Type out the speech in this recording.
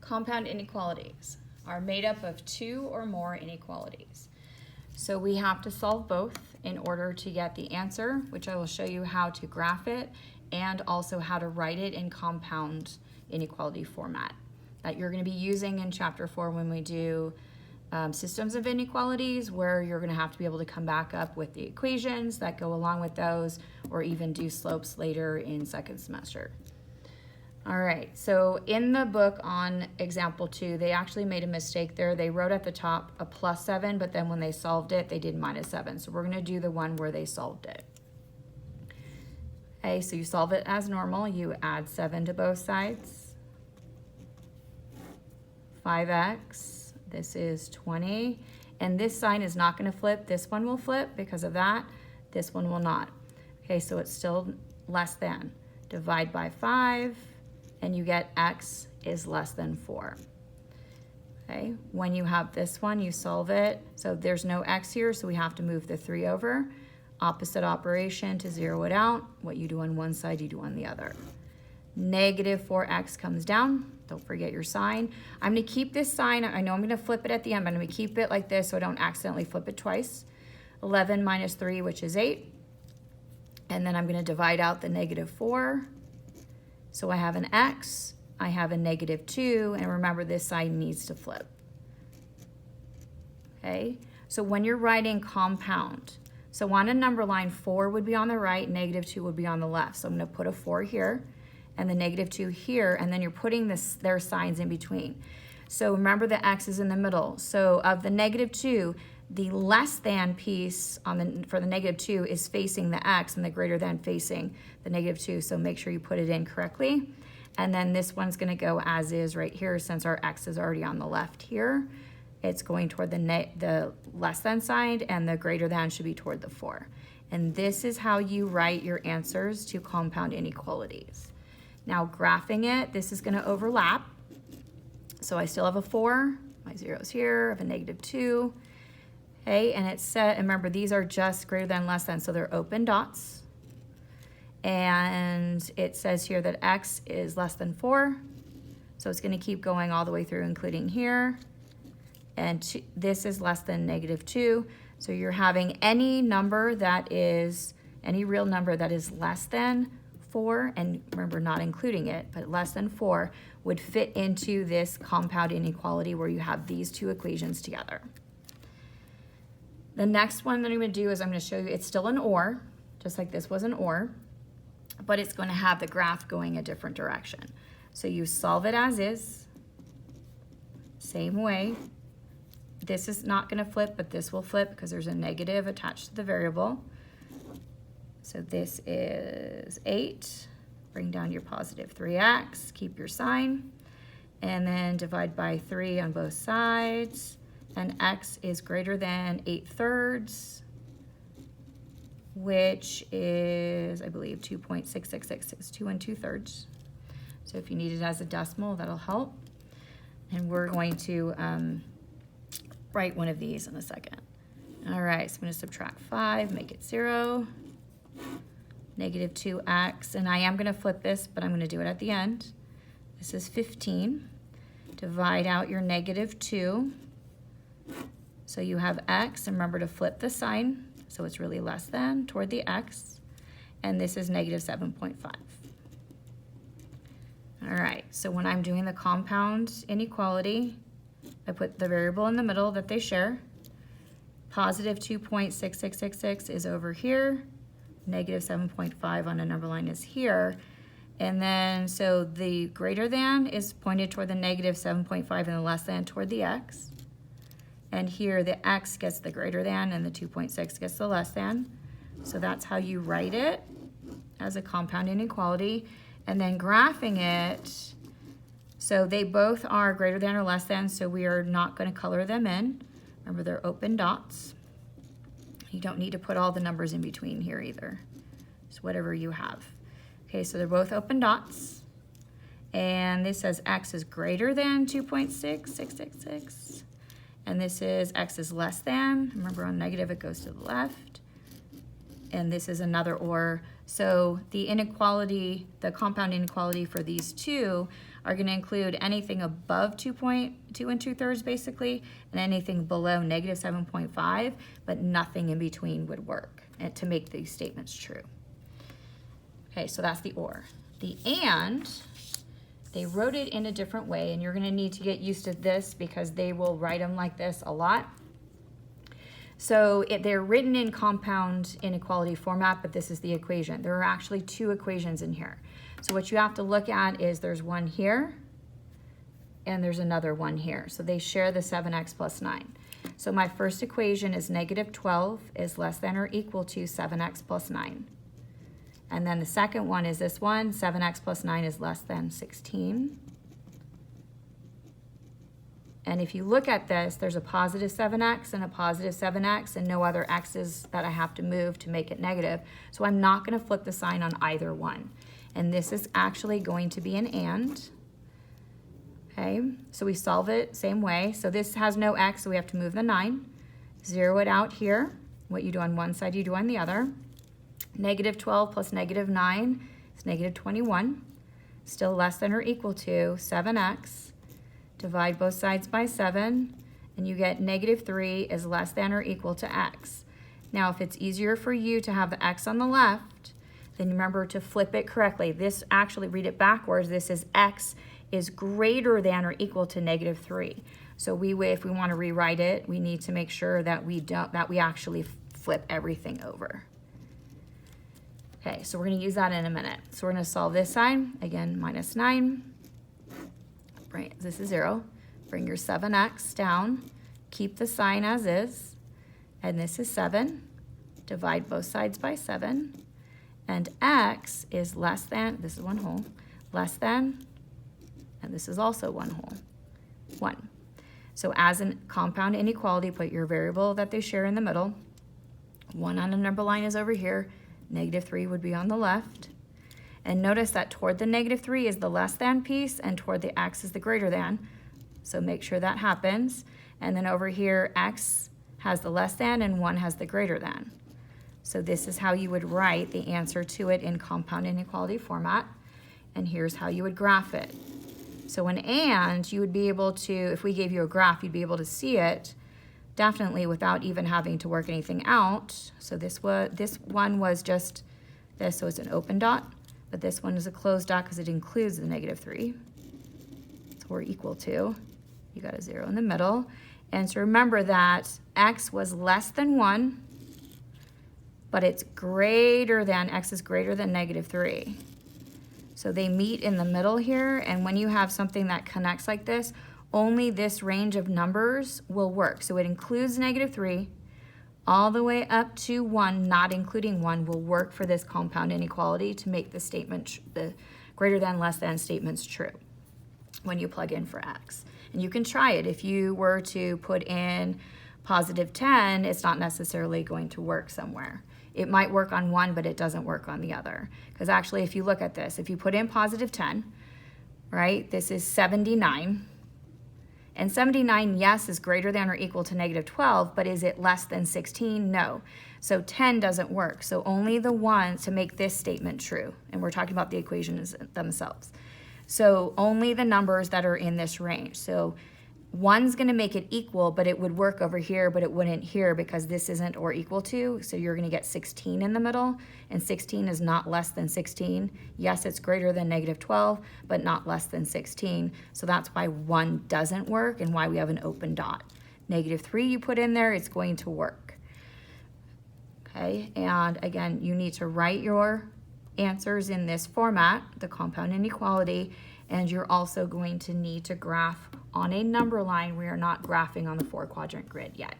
Compound inequalities are made up of two or more inequalities. So we have to solve both in order to get the answer, which I will show you how to graph it and also how to write it in compound inequality format that you're going to be using in chapter 4 when we do systems of inequalities, where you're going to have to be able to come back up with the equations that go along with those, or even do slopes later in second semester. All right, so in the book on example 2, they actually made a mistake there. They wrote at the top a +7, but then when they solved it, they did -7. So we're going to do the one where they solved it. Okay, so you solve it as normal. You add 7 to both sides. 5x, this is 20. And this sign is not going to flip. This one will flip because of that. This one will not. Okay, so it's still less than. Divide by 5. And you get x is less than 4. Okay, when you have this one, you solve it. So there's no x here, so we have to move the 3 over. Opposite operation to zero it out. What you do on one side, you do on the other. -4x comes down. Don't forget your sign. I'm going to keep this sign. I know I'm going to flip it at the end, but I'm going to keep it like this so I don't accidentally flip it twice. 11 minus 3, which is 8. And then I'm going to divide out the -4. So I have an x, I have a -2, and remember this side needs to flip. Okay, so when you're writing compound, so on a number line, 4 would be on the right, -2 would be on the left. So I'm going to put a 4 here, and the -2 here, and then you're putting their signs in between. So remember the x is in the middle. So of the -2, the less than piece for the -2 is facing the x, and the greater than facing the -2. So make sure you put it in correctly. And then this one's going to go as is right here, since our x is already on the left here. It's going toward the less than side, and the greater than should be toward the 4. And this is how you write your answers to compound inequalities. Now graphing it, this is going to overlap. So I still have a 4. My 0's here. I have a -2. Okay, and it said, and remember, these are just greater than, less than, so they're open dots. And it says here that x is less than 4. So it's going to keep going all the way through, including here. And this is less than -2. So you're having any number that is, any real number that is less than 4, and remember, not including it, but less than 4, would fit into this compound inequality where you have these two equations together. The next one that I'm going to do is I'm going to show you, it's still an OR, just like this was an OR, but it's going to have the graph going a different direction. So you solve it as is, same way. This is not going to flip, but this will flip because there's a negative attached to the variable. So this is 8. Bring down your positive 3x, keep your sign, and then divide by 3 on both sides. And x is greater than 8/3, which is, I believe, 2.6666, 2 2/3. So if you need it as a decimal, that'll help. And we're going to write one of these in a second. All right, so I'm going to subtract 5, make it 0, -2x, and I am going to flip this, but I'm going to do it at the end. This is 15. Divide out your -2. So you have x, and remember to flip the sign, so it's really less than toward the x, and this is -7.5. All right, so when I'm doing the compound inequality, I put the variable in the middle that they share. Positive 2.6666 is over here, -7.5 on a number line is here, and then so the greater than is pointed toward the -7.5 and the less than toward the x. And here the x gets the greater than and the 2.6 gets the less than. So that's how you write it as a compound inequality. And then graphing it, so they both are greater than or less than, so we are not going to color them in. Remember, they're open dots. You don't need to put all the numbers in between here either. It's whatever you have. Okay, so they're both open dots. And this says x is greater than 2.6666. And this is x is less than. Remember, on negative, it goes to the left. And this is another OR. So the inequality, the compound inequality for these two are going to include anything above 2.2 2/3 basically, and anything below negative 7.5, but nothing in between would work to make these statements true. Okay, so that's the or. The and, they wrote it in a different way, and you're going to need to get used to this because they will write them like this a lot. So they're written in compound inequality format, but this is the equation. There are actually two equations in here. So what you have to look at is there's one here, and there's another one here. So they share the 7x plus 9. So my first equation is negative 12 is less than or equal to 7x plus 9. And then the second one is this one, 7x plus 9 is less than 16. And if you look at this, there's a positive 7x and a positive 7x and no other x's that I have to move to make it negative. So I'm not going to flip the sign on either one. And this is actually going to be an and. Okay, so we solve it same way. So this has no x, so we have to move the 9. Zero it out here. What you do on one side, you do on the other. Negative 12 plus negative 9 is negative 21. Still less than or equal to 7x. Divide both sides by 7, and you get negative 3 is less than or equal to x. Now, if it's easier for you to have the x on the left, then remember to flip it correctly. This actually, read it backwards. This is x is greater than or equal to negative 3. So if we want to rewrite it, we need to make sure that we actually flip everything over. Okay, so we're going to use that in a minute. So we're going to solve this side. Again, minus 9. This is 0. Bring your 7x down. Keep the sign as is. And this is 7. Divide both sides by 7. And x is less than, this is one whole, less than, and this is also one whole, 1. So as a compound inequality, put your variable that they share in the middle. 1 on the number line is over here. Negative 3 would be on the left. And notice that toward the negative 3 is the less than piece, and toward the x is the greater than. So make sure that happens. And then over here, x has the less than, and 1 has the greater than. So this is how you would write the answer to it in compound inequality format. And here's how you would graph it. So an and, you would be able to, if we gave you a graph, you'd be able to see it definitely without even having to work anything out. So this one was just this, so it's an open dot, but this one is a closed dot because it includes the negative 3. So we're equal to, you got a 0 in the middle. And so remember that x was less than 1, but it's greater than, x is greater than negative 3. So they meet in the middle here, and when you have something that connects like this, only this range of numbers will work. So it includes negative 3, all the way up to 1, not including 1, will work for this compound inequality to make the statement, the greater than, less than statements true when you plug in for x. And you can try it. If you were to put in positive 10, it's not necessarily going to work somewhere. It might work on one, but it doesn't work on the other. Because actually, if you look at this, if you put in positive 10, right, this is 79. And 79, yes, is greater than or equal to negative 12, but is it less than 16? No. So 10 doesn't work. So only the ones to make this statement true. And we're talking about the equations themselves. So only the numbers that are in this range. So 1's going to make it equal, but it would work over here, but it wouldn't here because this isn't or equal to. So you're going to get 16 in the middle, and 16 is not less than 16. Yes, it's greater than negative 12, but not less than 16. So that's why 1 doesn't work and why we have an open dot. Negative 3 you put in there, it's going to work. Okay, and again, you need to write your answers in this format, the compound inequality, and you're also going to need to graph on a number line. We are not graphing on the 4-quadrant grid yet.